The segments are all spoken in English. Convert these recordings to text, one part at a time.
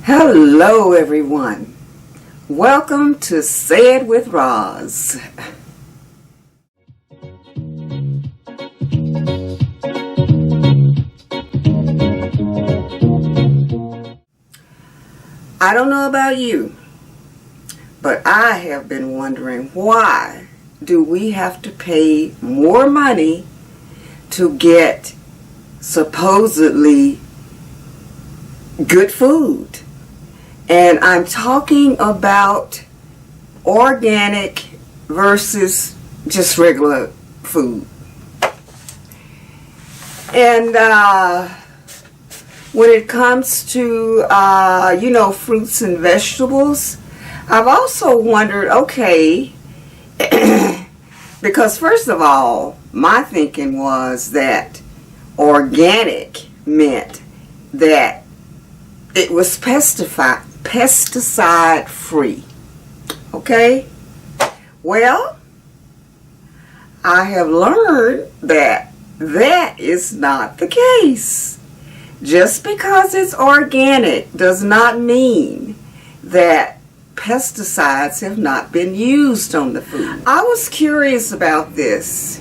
Hello everyone. Welcome to Say It with Roz. I don't know about you, but I have been wondering, why do we have to pay more money to get supposedly good food? And I'm talking about organic versus just regular food. And when it comes to, fruits and vegetables, I've also wondered, okay, because first of all, my thinking was that organic meant that it was pesticide free. Okay? Well, I have learned that that is not the case. Just because it's organic does not mean that pesticides have not been used on the food. I was curious about this,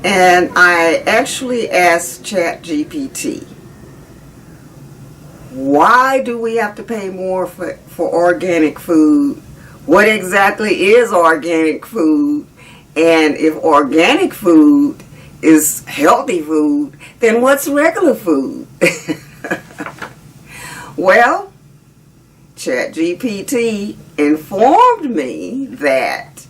and I actually asked ChatGPT, why do we have to pay more for organic food? What exactly is organic food? And if organic food is healthy food, then what's regular food? Well, ChatGPT informed me that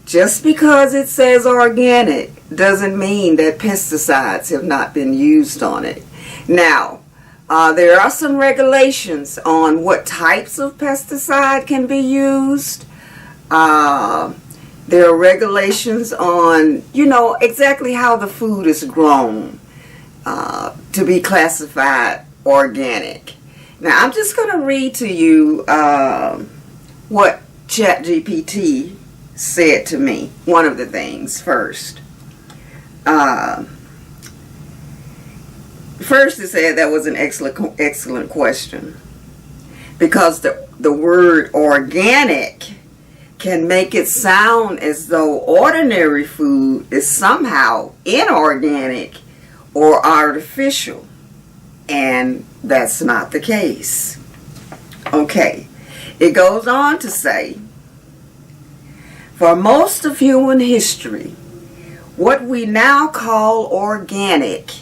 just because it says organic doesn't mean that pesticides have not been used on it. Now, there are some regulations on what types of pesticide can be used. There are regulations on, exactly how the food is grown to be classified organic. Now, I'm just going to read to you what ChatGPT said to me. One of the things first. First, it said that was an excellent question, because the word organic can make it sound as though ordinary food is somehow inorganic or artificial, and that's not the case. Okay, it goes on to say, for most of human history, what we now call organic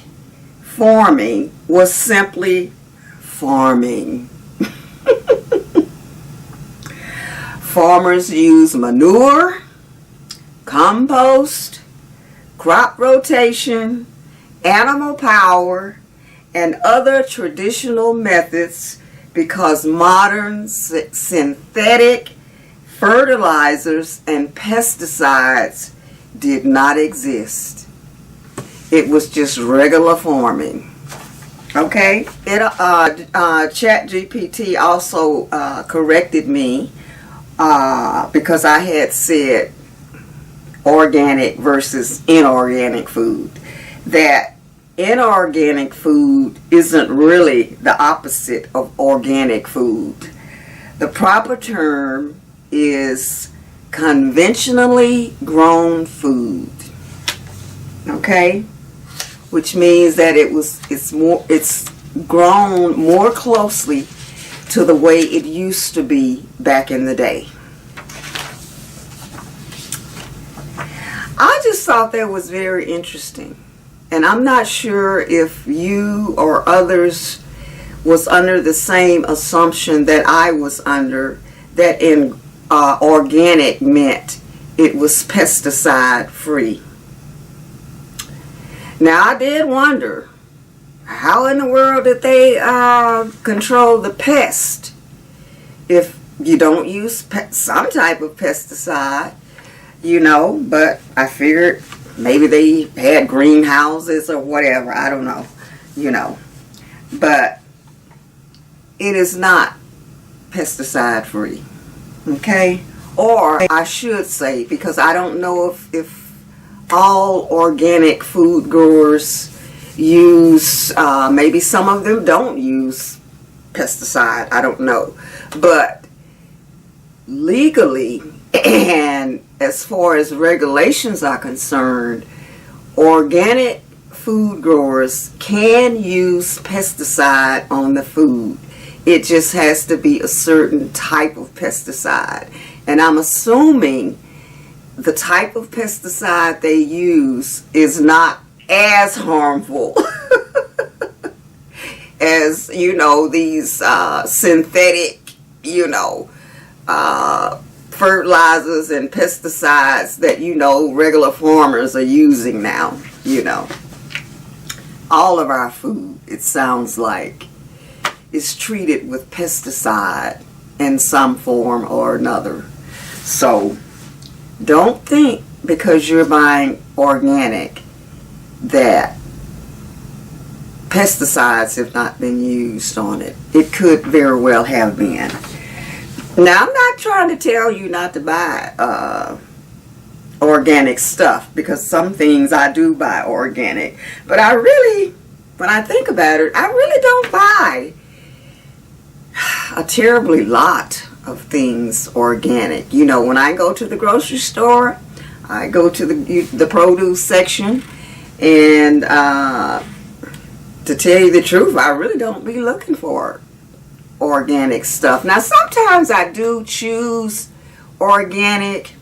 farming was simply farming. Farmers used manure, compost, crop rotation, animal power, and other traditional methods because modern synthetic fertilizers and pesticides did not exist. It was just regular farming. Okay? ChatGPT also corrected me because I had said organic versus inorganic food. That inorganic food isn't really the opposite of organic food. The proper term is conventionally grown food. Okay? Which means that it's grown more closely to the way it used to be back in the day. I just thought that was very interesting, and I'm not sure if you or others was under the same assumption that I was under, that in organic meant it was pesticide free. Now, I did wonder, how in the world did they control the pest if you don't use some type of pesticide, but I figured maybe they had greenhouses or whatever, I don't know, but it is not pesticide free, okay? Or I should say, because I don't know if all organic food growers use, maybe some of them don't use pesticide. I don't know. But legally, and as far as regulations are concerned, organic food growers can use pesticide on the food. It just has to be a certain type of pesticide. And I'm assuming the type of pesticide they use is not as harmful as, these synthetic, fertilizers and pesticides that, regular farmers are using now, All of our food, it sounds like, is treated with pesticide in some form or another. So don't think because you're buying organic that pesticides have not been used on it. It could very well have been. Now, I'm not trying to tell you not to buy organic stuff, because some things I do buy organic. But I really, when I think about it, I really don't buy a terribly lot of things organic. When I go to the grocery store, I go to the produce section, and to tell you the truth, I really don't be looking for organic stuff. Now, sometimes I do choose organic,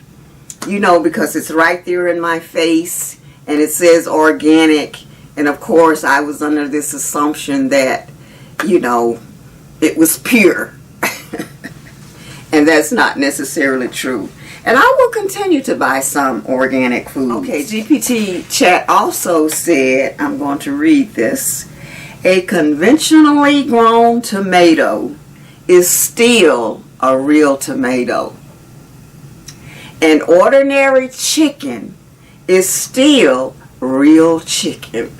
because it's right there in my face and it says organic. And of course, I was under this assumption that, it was pure. And that's not necessarily true. And I will continue to buy some organic food. Okay, GPT chat also said, I'm going to read this, a conventionally grown tomato is still a real tomato. An ordinary chicken is still real chicken.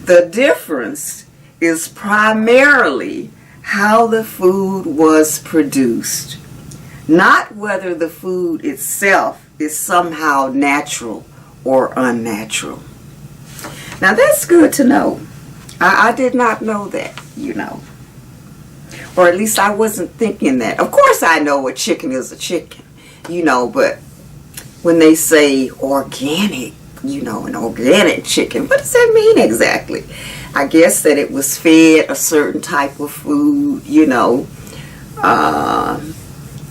The difference is primarily how the food was produced, not whether the food itself is somehow natural or unnatural. Now that's good to know. I did not know that, or at least I wasn't thinking that. Of course I know a chicken is a chicken, but when they say organic, an organic chicken, what does that mean exactly? I guess that it was fed a certain type of food,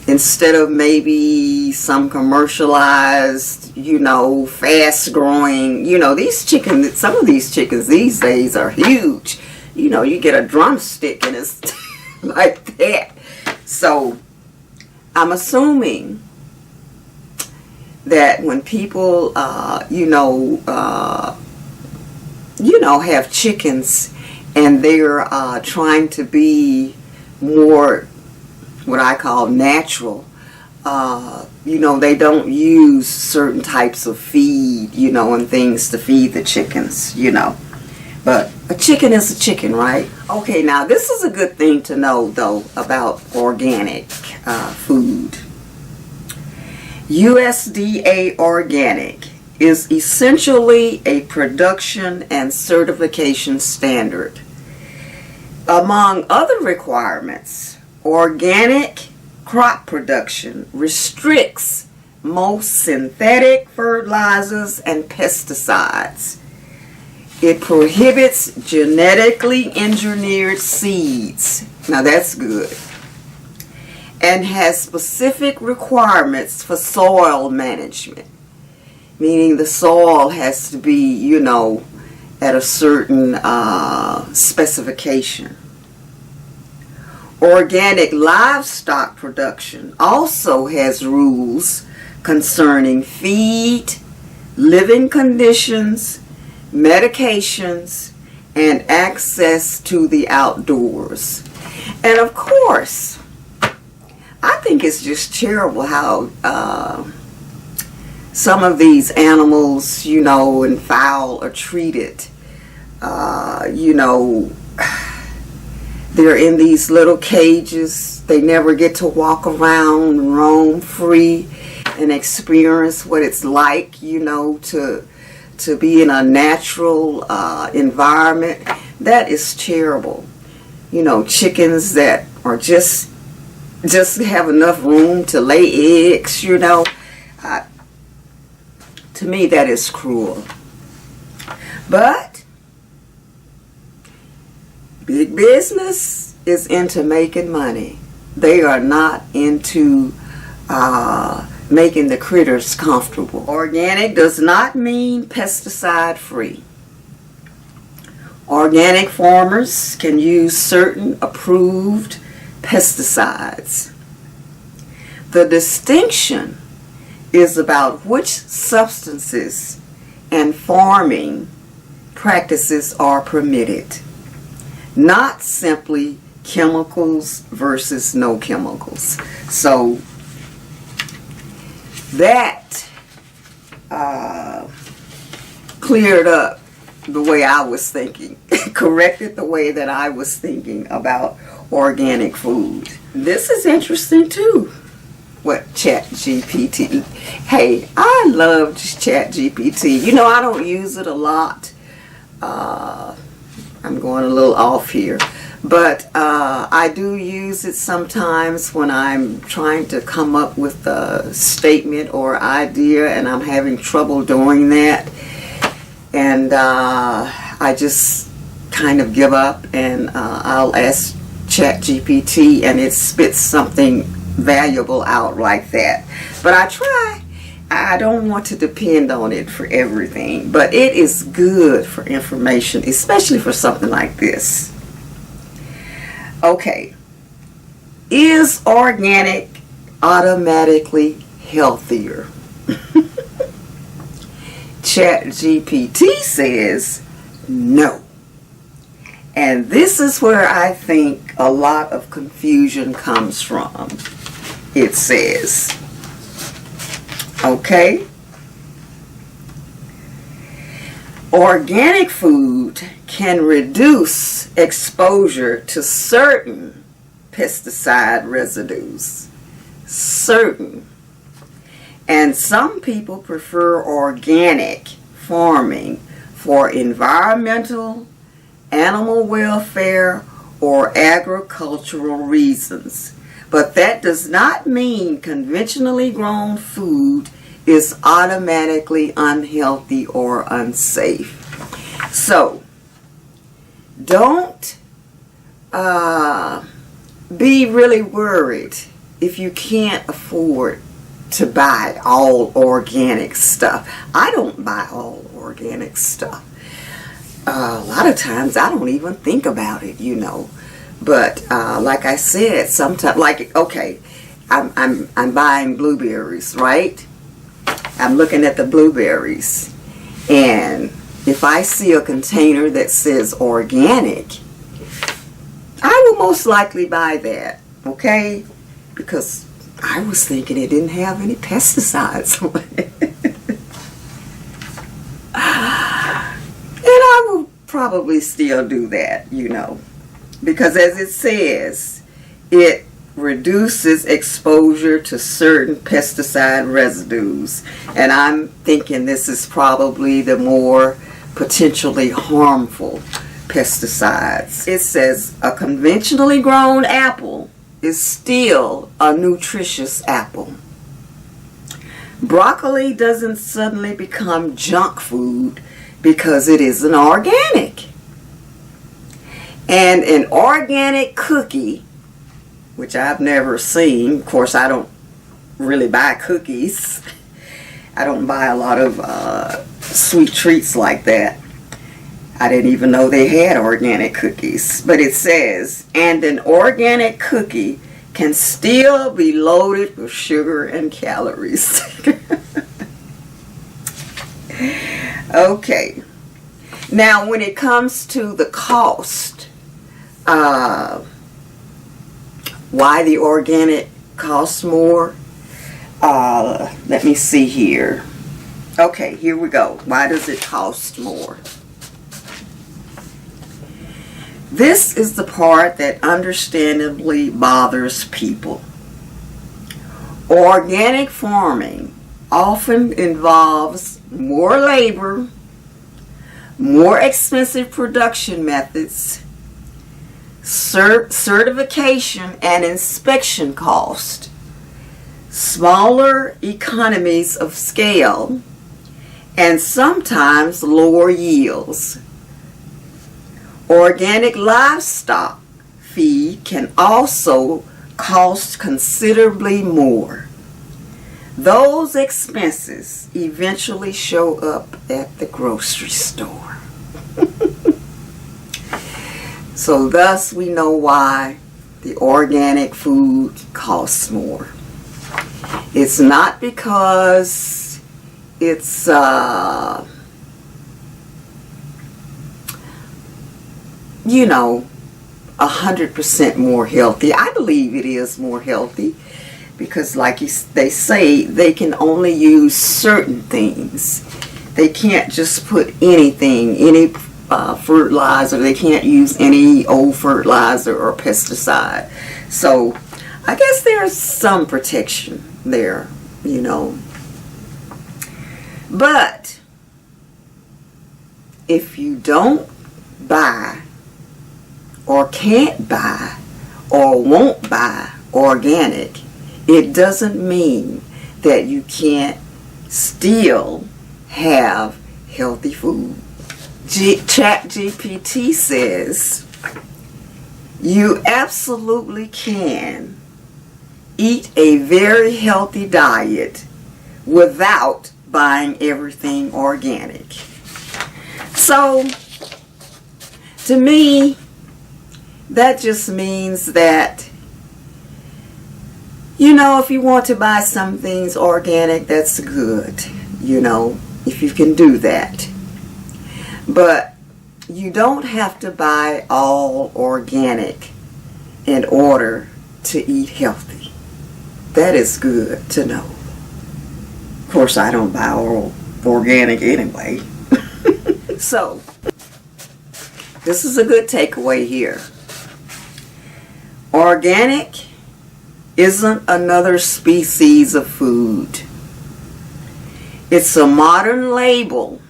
instead of maybe some commercialized, fast growing, these chickens, some of these chickens these days are huge. You get a drumstick and it's like that. So I'm assuming that when people, have chickens and they're trying to be more what I call natural, they don't use certain types of feed, and things to feed the chickens, But a chicken is a chicken, right? Okay, now this is a good thing to know, though, about organic food. USDA Organic is essentially a production and certification standard. Among other requirements, organic crop production restricts most synthetic fertilizers and pesticides. It prohibits genetically engineered seeds. Now that's good. And has specific requirements for soil management. Meaning the soil has to be, at a certain specification. Organic livestock production also has rules concerning feed, living conditions, medications, and access to the outdoors. And of course, I think it's just terrible how some of these animals, and fowl are treated. They're in these little cages. They never get to walk around and roam free and experience what it's like, to be in a natural environment. That is terrible. chickens that are just have enough room to lay eggs, to me that is cruel. But big business is into making money. They are not into making the critters comfortable. Organic does not mean pesticide free. Organic farmers can use certain approved pesticides. The distinction is about which substances and farming practices are permitted, not simply chemicals versus no chemicals. So that cleared up the way I was thinking, corrected the way that I was thinking about organic food. This is interesting too. What ChatGPT? Hey, I love ChatGPT. I don't use it a lot. I'm going a little off here. But I do use it sometimes when I'm trying to come up with a statement or idea and I'm having trouble doing that. And I just kind of give up and I'll ask ChatGPT and it spits something valuable out like that. But I try. I don't want to depend on it for everything. But it is good for information, especially for something like this. Okay. Is organic automatically healthier? ChatGPT says no. And this is where I think a lot of confusion comes from. It says, okay, organic food can reduce exposure to certain pesticide residues. Certain. And some people prefer organic farming for environmental, animal welfare, or agricultural reasons. But that does not mean conventionally grown food is automatically unhealthy or unsafe. So, don't be really worried if you can't afford to buy all organic stuff. I don't buy all organic stuff. A lot of times I don't even think about it, But like I said, sometimes, okay, I'm buying blueberries, right? I'm looking at the blueberries, and if I see a container that says organic, I will most likely buy that, okay? Because I was thinking it didn't have any pesticides on it. And I will probably still do that, because as it says, it reduces exposure to certain pesticide residues. And I'm thinking this is probably the more potentially harmful pesticides. It says a conventionally grown apple is still a nutritious apple. Broccoli doesn't suddenly become junk food because it isn't organic. And an organic cookie, which I've never seen, of course I don't really buy cookies. I don't buy a lot of sweet treats like that. I didn't even know they had organic cookies. But it says, and an organic cookie can still be loaded with sugar and calories. Okay. Now, when it comes to the cost, why the organic costs more? Let me see here. Okay, here we go. Why does it cost more? This is the part that understandably bothers people. Organic farming often involves more labor, more expensive production methods, certification and inspection cost, smaller economies of scale, and sometimes lower yields. Organic livestock feed can also cost considerably more. Those expenses eventually show up at the grocery store. So thus we know why the organic food costs more. It's not because it's 100% more healthy. I believe it is more healthy because they say they can only use certain things. They can't just put anything, any fertilizer. They can't use any old fertilizer or pesticide. So I guess there's some protection there, But if you don't buy or can't buy or won't buy organic, it doesn't mean that you can't still have healthy food. ChatGPT says you absolutely can eat a very healthy diet without buying everything organic. So, to me, that just means that, if you want to buy some things organic, that's good, if you can do that. But you don't have to buy all organic in order to eat healthy. That is good to know. Of course, I don't buy all organic anyway. So, this is a good takeaway here. Organic isn't another species of food. It's a modern label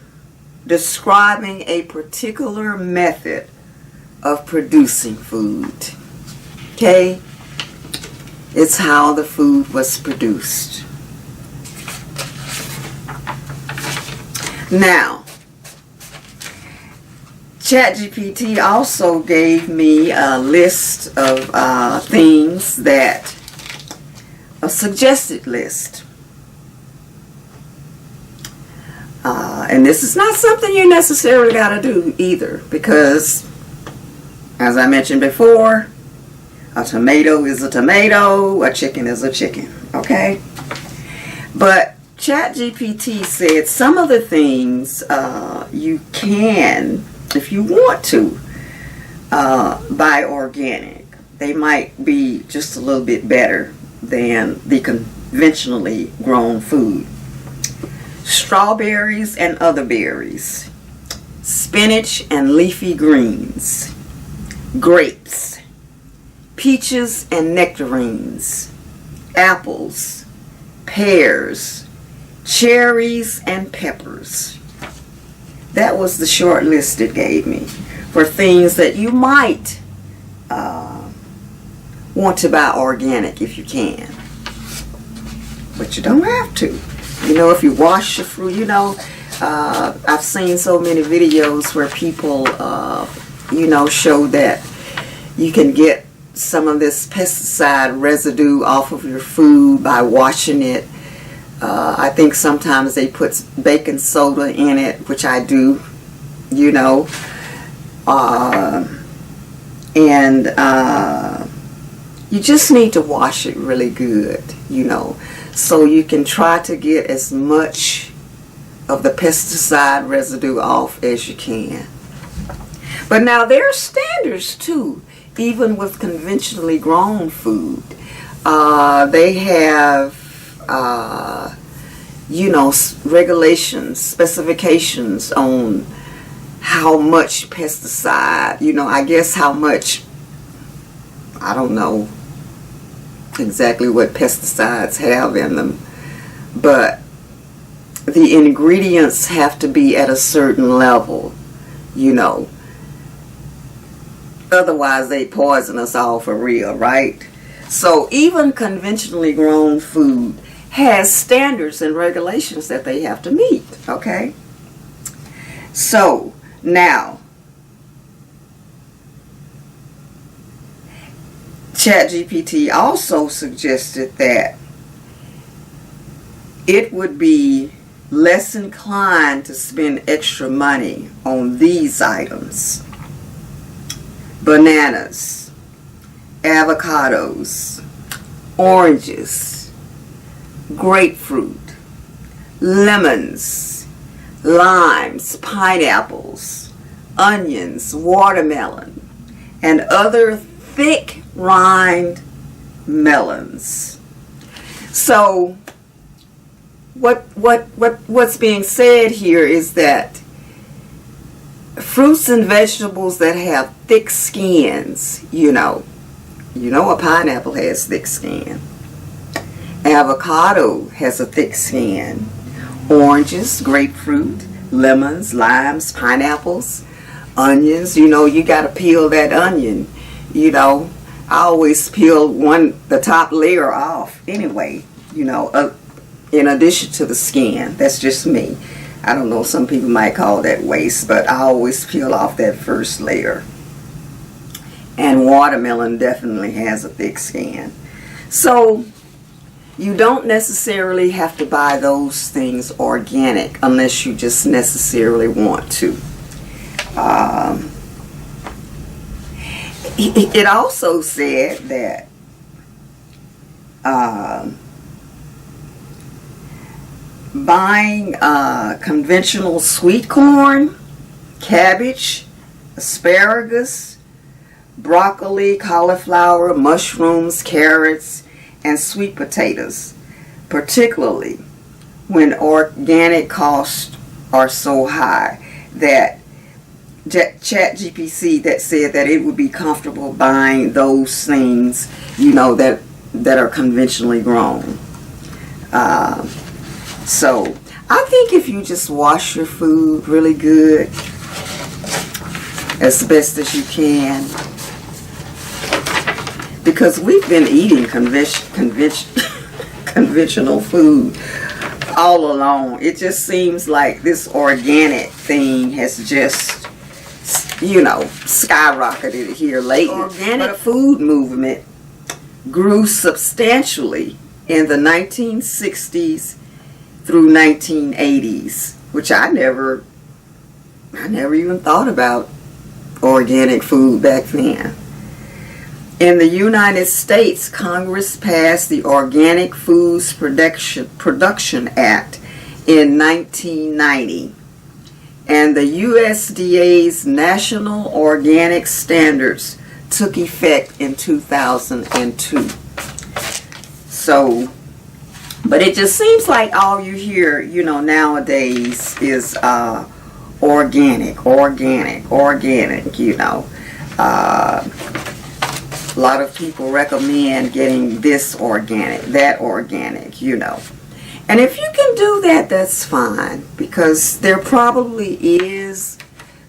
describing a particular method of producing food. Okay? It's how the food was produced. Now, ChatGPT also gave me a list of things a suggested list. And this is not something you necessarily got to do either, because, as I mentioned before, a tomato is a tomato, a chicken is a chicken, okay? But ChatGPT said some of the things you can, if you want to, buy organic. They might be just a little bit better than the conventionally grown food. Strawberries and other berries, spinach and leafy greens, grapes, peaches and nectarines, apples, pears, cherries, and peppers. That was the short list it gave me for things that you might want to buy organic if you can. But you don't have to. If you wash your fruit, I've seen so many videos where people, show that you can get some of this pesticide residue off of your food by washing it. I think sometimes they put baking soda in it, which I do, and you just need to wash it really good, so you can try to get as much of the pesticide residue off as you can. But now there are standards too, even with conventionally grown food. They have regulations, specifications on how much pesticide, I guess how much, I don't know exactly what pesticides have in them, but the ingredients have to be at a certain level, Otherwise, they poison us all for real, right? So even conventionally grown food has standards and regulations that they have to meet, okay? So now, ChatGPT also suggested that it would be less inclined to spend extra money on these items: bananas, avocados, oranges, grapefruit, lemons, limes, pineapples, onions, watermelon, and other thick rind melons. So what's being said here is that fruits and vegetables that have thick skins, you know a pineapple has thick skin. Avocado has a thick skin. Oranges, grapefruit, lemons, limes, pineapples, onions, you got to peel that onion. I always peel the top layer off anyway, in addition to the skin. That's just me. I don't know, some people might call that waste, but I always peel off that first layer. And watermelon definitely has a thick skin. So you don't necessarily have to buy those things organic unless you just necessarily want to. It also said that buying conventional sweet corn, cabbage, asparagus, broccoli, cauliflower, mushrooms, carrots, and sweet potatoes, particularly when organic costs are so high, that ChatGPT that said that it would be comfortable buying those things, that are conventionally grown. So I think if you just wash your food really good, as best as you can, because we've been eating conventional food all along. It just seems like this organic thing has just, skyrocketed here lately. The organic food movement grew substantially in the 1960s through 1980s, which I never even thought about organic food back then. In the United States, Congress passed the Organic Foods Production Act in 1990, and the USDA's National Organic Standards took effect in 2002. So, but it just seems like all you hear, nowadays is organic. A lot of people recommend getting this organic, that organic, And if you can do that, that's fine, because there probably is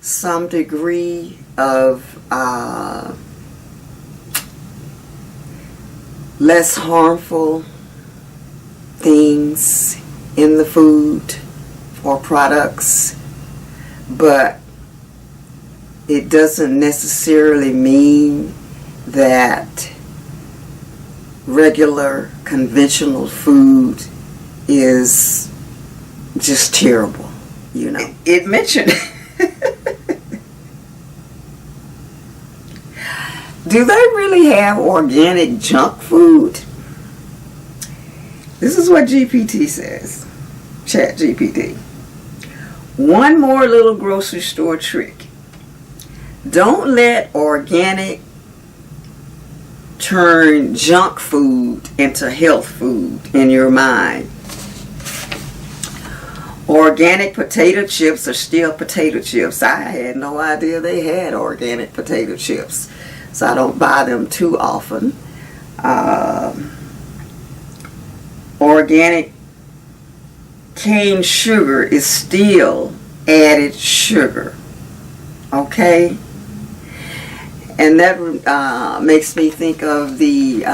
some degree of less harmful things in the food or products, but it doesn't necessarily mean that regular conventional food is just terrible, It mentioned do they really have organic junk food? This is what GPT says. ChatGPT. One more little grocery store trick. Don't let organic turn junk food into health food in your mind. Organic potato chips are still potato chips. I had no idea they had organic potato chips, so I don't buy them too often. Organic cane sugar is still added sugar. Okay? And that makes me think of the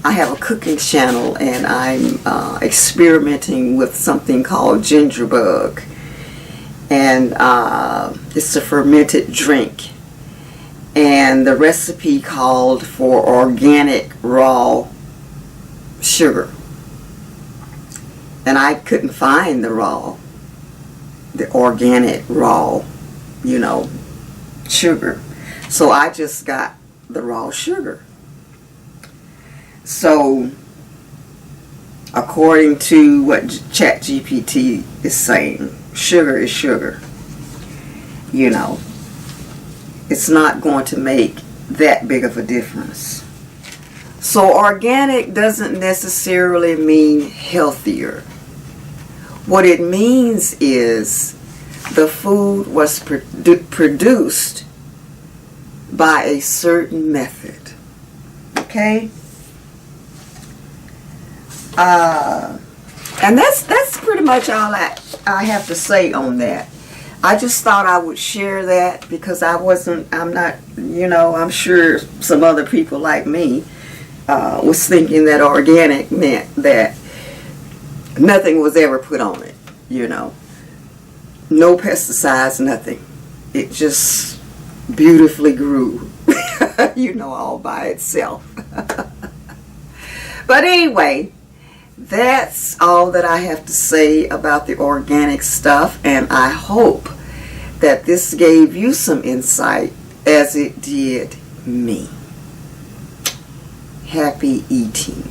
I have a cooking channel, and I'm experimenting with something called ginger bug, and it's a fermented drink, and the recipe called for organic raw sugar, and I couldn't find the organic raw, sugar, so I just got the raw sugar. So, according to what ChatGPT is saying, sugar is sugar. It's not going to make that big of a difference. So, organic doesn't necessarily mean healthier. What it means is the food was produced by a certain method. Okay? And that's pretty much all I have to say on that. I just thought I would share that because I'm sure some other people like me was thinking that organic meant that nothing was ever put on it, no pesticides, nothing. It just beautifully grew, all by itself. But anyway, that's all that I have to say about the organic stuff, and I hope that this gave you some insight as it did me. Happy eating.